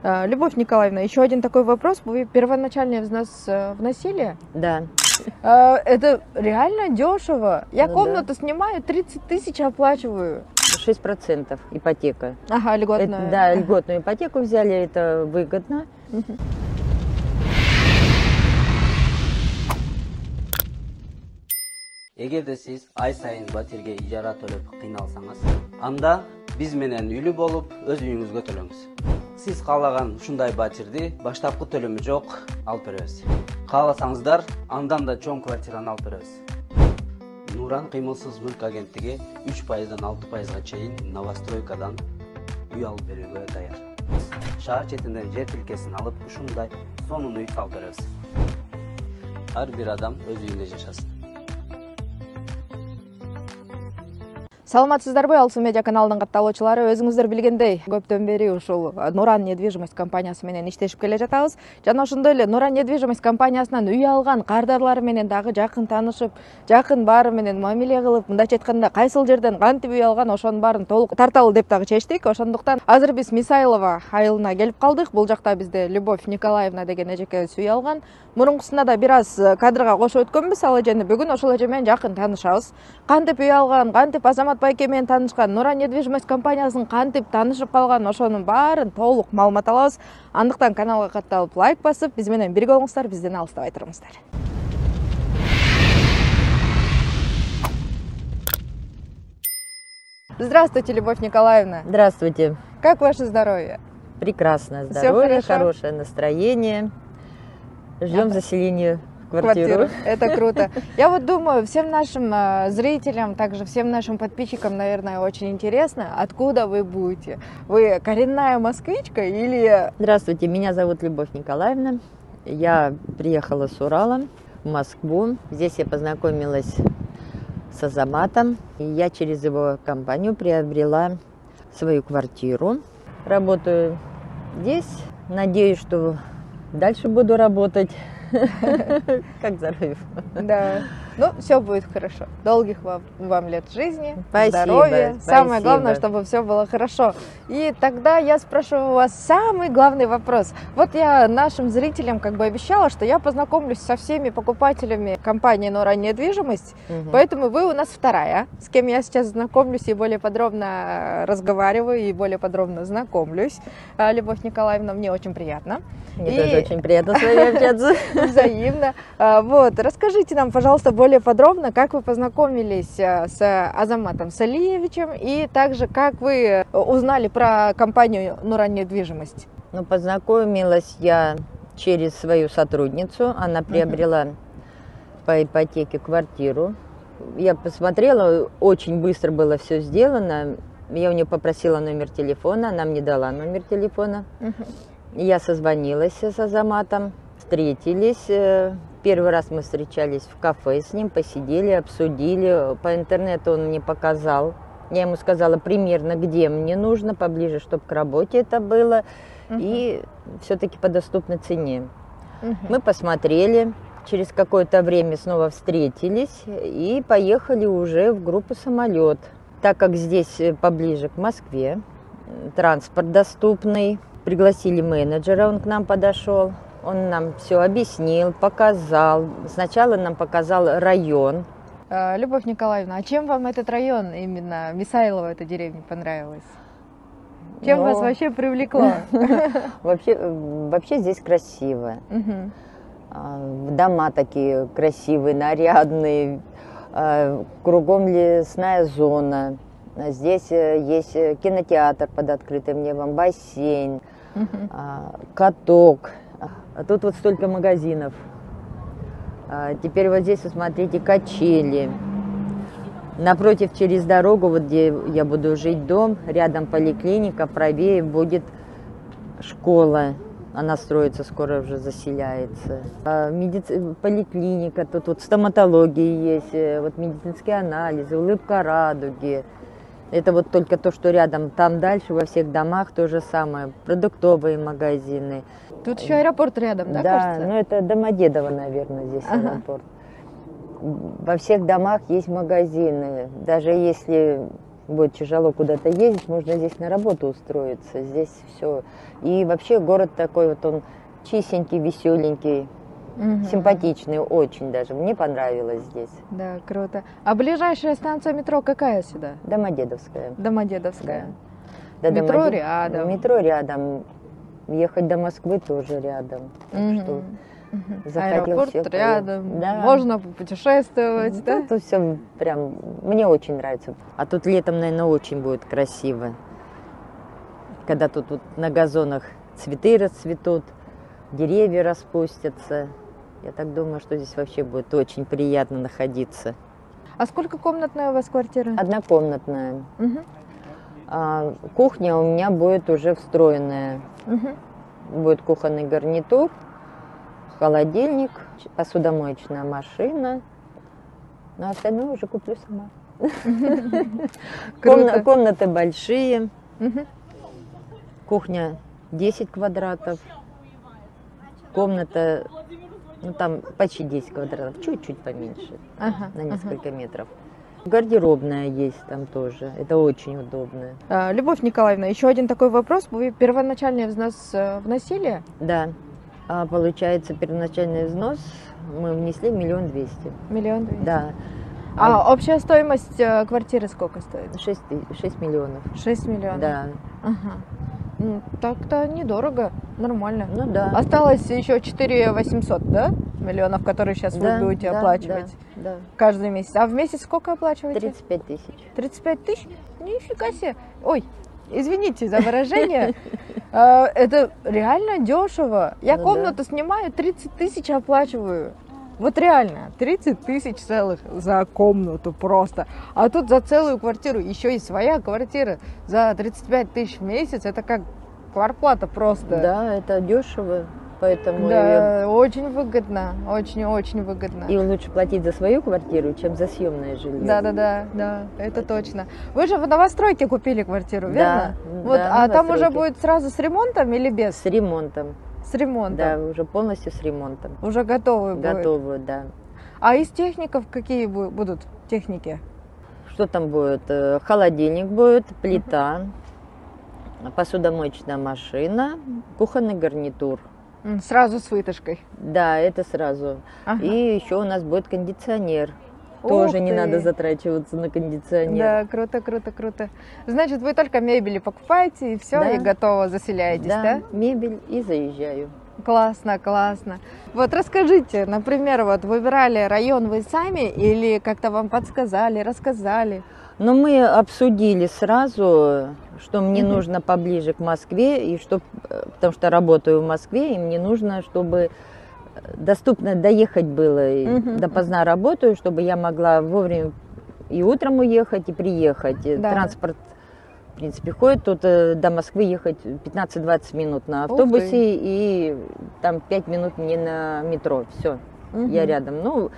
Любовь Николаевна, еще один такой вопрос. Вы первоначальный взнос вносили? Да. Это реально дешево. Я Ну комнату снимаю, 30 тысяч оплачиваю. 6% ипотека. Ага, льготная. Да, льготную ипотеку взяли, это выгодно. Эгерде сиз ай сайын батирге ижара төлөп кыйналсаңыз, анда биз менен үйлүү болуп, өз үйүңүзгө төлөңүз. Сиз каалаган ушундай батирди баштапкы төлөмү жок алып беребиз. Кааласаңыздар, андан да чоң квартираны алып беребиз. Нуран кыймылсыз мүлк агенттиги 3%дан 6%га чейин новостройкадан үй алып берүүгө даяр. Шаар четинен жер тилкесин алып, ушундай сонун үй салып беребиз. Ар бир адам өз үйүндө жашасын. Саламатсыздарбы, Алсу медиа каналынын катталуучулары, өзүңүздөр билгендей, көптөн бери ушул Нуран недвижимость компаниясы менен иштешип келе жатабыз. Жана ошондой эле Нуран недвижимость компаниясынан үй алган кардарлар менен дагы жакын таанышып, жакын баары менен мамиле кылып, мындайча айтканда, кайсыл жерден кантип үй алган, ошонун баарын толук тарталы деп дагы чечтик. Ошондуктан азыр биз Мисайлова айылына келип калдык. Бул жакта бизде Любовь Николаевна деген эжекебиз үй алган. Мурункусунда да бир аз кадрга кошуп өткөнбүз, ал эжени бүгүн ошол эже менен жакын таанышабыз. Кантип үй алган, кантип Азамат байке менен таанышкан, Нуран недвижимость компаниясын кантип таанышып калган, ошонун баарын толук маалымат алабыз. Андыктан каналга катталып, лайк басып, биз менен бирге болуңуздар, бизден алыстабай туруңуздар. Здравствуйте, Любовь Николаевна. Здравствуйте. Как ваше здоровье? Прекрасное Всё здоровье, хорошо? хорошее настроение. Ждем заселения в квартиру. Это круто. Я вот думаю, всем нашим зрителям, также всем нашим подписчикам, наверное, очень интересно, откуда вы будете. Вы коренная москвичка или... Здравствуйте, меня зовут Любовь Николаевна. Я приехала с Урала в Москву. Здесь я познакомилась с Азаматом. И я через его компанию приобрела свою квартиру. Работаю здесь. Надеюсь, что дальше буду работать. Как здоровье. Да. Ну, все будет хорошо. Долгих вам лет жизни, Спасибо, здоровья. Самое спасибо. главное, чтобы все было хорошо. И тогда я спрошу у вас самый главный вопрос. Вот я нашим зрителям как бы обещала, что я познакомлюсь со всеми покупателями компании Нуран недвижимость. Поэтому вы у нас вторая, с кем я сейчас знакомлюсь и более подробно разговариваю и более подробно знакомлюсь. Любовь Николаевна, мне очень приятно. Мне тоже очень приятно с вами общаться. Взаимно. Вот, расскажите нам, пожалуйста, более подробно, как вы познакомились с Азаматом Салиевичем и также как вы узнали про компанию Нуран недвижимость. Ну, познакомилась я через свою сотрудницу. Она приобрела по ипотеке квартиру. Я посмотрела, очень быстро было все сделано. Я у нее попросила номер телефона, она мне дала номер телефона. Я созвонилась с Азаматом, встретились. Первый раз мы встречались в кафе с ним, посидели, обсудили. По интернету он мне показал. Я ему сказала примерно, где мне нужно, поближе, чтобы к работе это было. И все-таки по доступной цене. Мы посмотрели, через какое-то время снова встретились и поехали уже в группу «Самолет». Так как здесь поближе к Москве, транспорт доступный, пригласили менеджера, он к нам подошел. Он нам все объяснил, показал. Сначала нам показал район. Любовь Николаевна, а чем вам этот район, именно Мисайлова, эта деревня, понравилась? Чем вас вообще привлекло? Вообще здесь красиво. Дома такие красивые, нарядные. Кругом лесная зона. Здесь есть кинотеатр под открытым небом, бассейн, каток. А тут вот столько магазинов. Теперь вот здесь, вот смотрите, качели. Напротив, через дорогу, вот где я буду жить, дом, рядом поликлиника, правее будет школа. Она строится, скоро уже заселяется. Поликлиника, тут вот стоматология есть, вот медицинские анализы, улыбка радуги. Это вот только то, что рядом. Там дальше во всех домах то же самое. Продуктовые магазины. Тут еще аэропорт рядом, да, Да, кажется? ну это Домодедово, наверное, здесь аэропорт. Во всех домах есть магазины. Даже если будет тяжело куда-то ездить, можно здесь на работу устроиться. Здесь все. И вообще город такой вот, он чистенький, веселенький, симпатичный, очень даже. Мне понравилось здесь. Да, круто. А ближайшая станция метро какая сюда? Домодедовская. Домодедовская. Да, Метро рядом. Метро рядом. Ехать до Москвы тоже рядом. Так что захотел Аэропорт всё рядом. Да. Можно путешествовать, да? Тут все прям, мне очень нравится. А тут летом, наверное, очень будет красиво. Когда тут вот на газонах цветы расцветут, деревья распустятся. Я так думаю, что здесь вообще будет очень приятно находиться. А сколько комнатная у вас квартира? Однокомнатная. Мгм. А кухня у меня будет уже встроенная. Мгм. Будет кухонный гарнитур, холодильник, посудомоечная машина. Но остальное уже куплю сама. Круто. Комнаты большие. Мгм. Кухня 10 квадратов. Комната, ну там почти 10 квадратов, чуть-чуть поменьше, Ага, на ага. несколько метров. Гардеробная есть там тоже. Это очень удобно. Любовь Николаевна, еще один такой вопрос. Вы первоначальный взнос вносили? Да. А получается, первоначальный взнос мы внесли 1 200 000. 1 200 000. Да. А общая стоимость квартиры сколько стоит? 6 миллионов. 6 миллионов? Да. Ага. Ну, так-то недорого, нормально. Ну да. Осталось еще 4 800, да? Миллионов, которые сейчас Да, вы будете да, оплачивать Да. каждый месяц. А в месяц сколько оплачиваете? 35 000. 35 тысяч? Нифига себе. Ой, извините за выражение. Это реально дешево. Я Ну комнату снимаю, 30 тысяч оплачиваю. Вот реально, 30 тысяч целых за комнату просто. А тут за целую квартиру, еще и своя квартира за 35 тысяч в месяц, это как квартплата просто. Да, это дешево, поэтому Да, очень выгодно, очень-очень выгодно. и лучше платить за свою квартиру, чем за съемное жилье. Да, это точно. Вы же в новостройке купили квартиру, верно? Да, Вот, да, а там уже новостройки. будет сразу с ремонтом или без? С ремонтом. С ремонтом. Да, уже полностью с ремонтом. Уже готовы будет. Готовы, да. А из техников какие будут техники? Что там будет? Холодильник будет, плита, посудомоечная машина, кухонный гарнитур. Сразу с вытяжкой. Да, это сразу. Ага. И еще у нас будет кондиционер. Ух Тоже не ты. надо затрачиваться на кондиционер. Да, круто. Значит, вы только мебели покупаете и все, Да. и готово заселяетесь, да? Мебель и заезжаю. Классно. Вот расскажите, например, вот выбирали район вы сами или как-то вам подсказали, рассказали? Но мы обсудили сразу, что мне нужно поближе к Москве, и потому что работаю в Москве, и мне нужно, чтобы доступно доехать было. И допоздна работаю, чтобы я могла вовремя и утром уехать, и приехать. Да. Транспорт, в принципе, ходит. Тут до Москвы ехать 15-20 минут на автобусе, и там 5 минут мне на метро. Все, я рядом. Ну,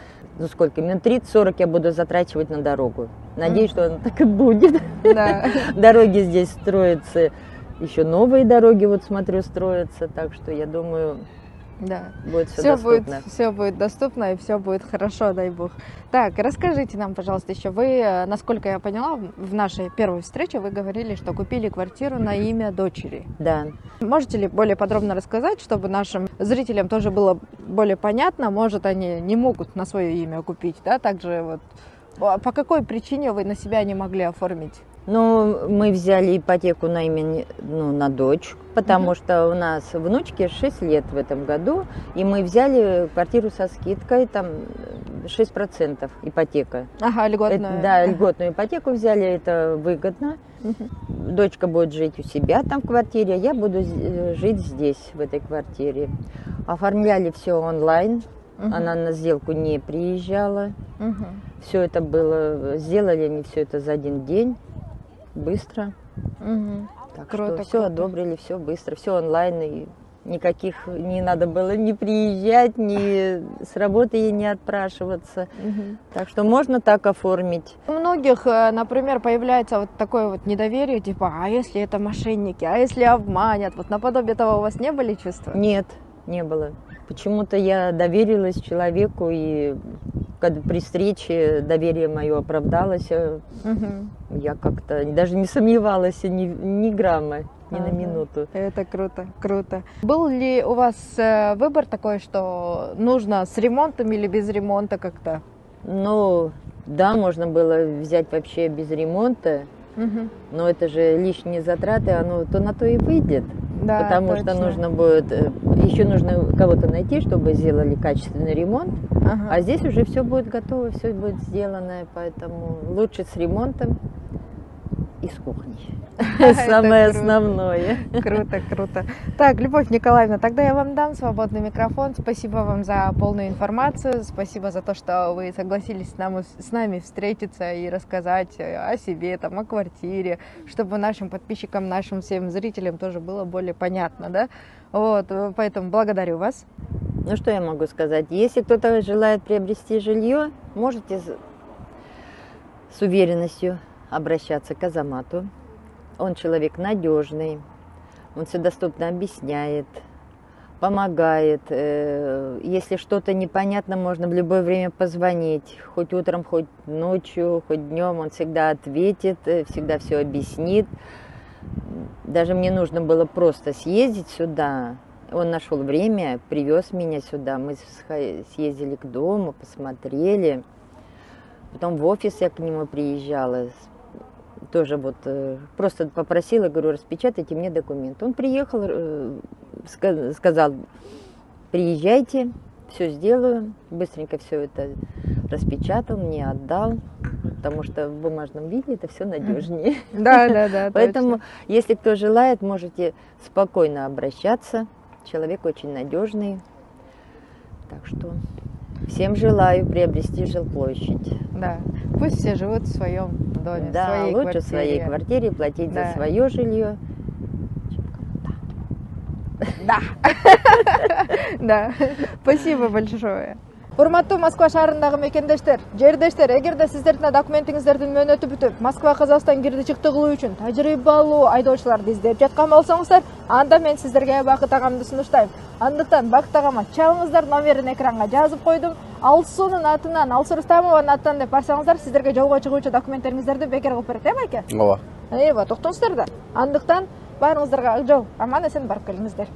сколько? Минут 30-40 я буду затрачивать на дорогу. Надеюсь, что оно так и будет. Да. Дороги здесь строятся, еще новые дороги, вот смотрю, строятся. Так что я думаю, Да. будет все доступно. Все будет доступно и все будет хорошо, дай бог. Так, расскажите нам, пожалуйста, еще вы, насколько я поняла, в нашей первой встрече вы говорили, что купили квартиру на имя дочери. Да. Можете ли более подробно рассказать, чтобы нашим зрителям тоже было более понятно, может, они не могут на свое имя купить, да, также вот по какой причине вы на себя не могли оформить? Ну, мы взяли ипотеку на имя, на дочь, потому что у нас внучке 6 лет в этом году, и мы взяли квартиру со скидкой, там 6% ипотека. Ага, льготную. Да, льготную ипотеку взяли, это выгодно. Дочка будет жить у себя там в квартире, а я буду жить здесь, в этой квартире. Оформляли все онлайн, она на сделку не приезжала. Все это было, сделали они все это за один день, быстро. Так Круто, что все круто. одобрили, все быстро, все онлайн, и никаких не надо было ни приезжать, ни с работы ей не отпрашиваться. Так что можно так оформить. У многих, например, появляется вот такое вот недоверие, типа, а если это мошенники, а если обманят? Вот наподобие того у вас не были чувства? Нет, не было. Почему-то я доверилась человеку, и когда при встрече доверие мое оправдалось. Я как-то даже не сомневалась ни грамма, ни на минуту. Это круто, круто. Был ли у вас выбор такой, что нужно с ремонтом или без ремонта как-то? Ну, да, можно было взять вообще без ремонта, но это же лишние затраты, оно то на то и выйдет. Да, потому точно. что нужно будет, еще нужно кого-то найти, чтобы сделали качественный ремонт. А здесь уже все будет готово, все будет сделано, поэтому лучше с ремонтом и с кухней. Самое основное. Круто, круто. Так, Любовь Николаевна, тогда я вам дам свободный микрофон. Спасибо вам за полную информацию. Спасибо за то, что вы согласились с нами встретиться и рассказать о себе, там, о квартире, чтобы нашим подписчикам, нашим всем зрителям тоже было более понятно, да? Вот, поэтому благодарю вас. Ну, что я могу сказать? Если кто-то желает приобрести жилье, можете с уверенностью обращаться к Азамату. Он человек надежный, он все доступно объясняет, помогает. Если что-то непонятно, можно в любое время позвонить. Хоть утром, хоть ночью, хоть днем. Он всегда ответит, всегда все объяснит. Даже мне нужно было просто съездить сюда. Он нашел время, привез меня сюда. Мы съездили к дому, посмотрели. Потом в офис я к нему приезжала. Тоже вот просто попросила, говорю, распечатайте мне документ. Он приехал, сказал, приезжайте, все сделаю. Быстренько все это распечатал, мне отдал, потому что в бумажном виде это все надежнее. Да. Поэтому, если кто желает, можете спокойно обращаться. Человек очень надежный. Так что всем желаю приобрести жилплощадь. Да, пусть все живут в своем доме, да, в своей лучше квартире. в своей квартире платить Да. за свое жилье. Да. Да. Спасибо большое. Урматтуу Москва шаарындагы мекендештер, жердештер, эгерде сиздердин документиңиздердин мөөнөтү бүтүп, Москва Казакстан кирди чыкты кылуу үчүн тажрыйбалуу айдоочуларды издеп жаткан болсоңуздар, анда мен сиздерге Бакыт агамды сунуштайм. Андыктан Бакыт агама чалыңыздар, номерин экранга жазып койдум. Алсуунун атынан, Алсу Рустамованын атынан деп барсаңыздар, сиздерге жолго чыгуучу документтериңиздерди бекер кылып берет, байке? Ооба. Токтоңуздар да. Андыктан баарыңыздарга ак жол, аман эсен барып келиңиздер.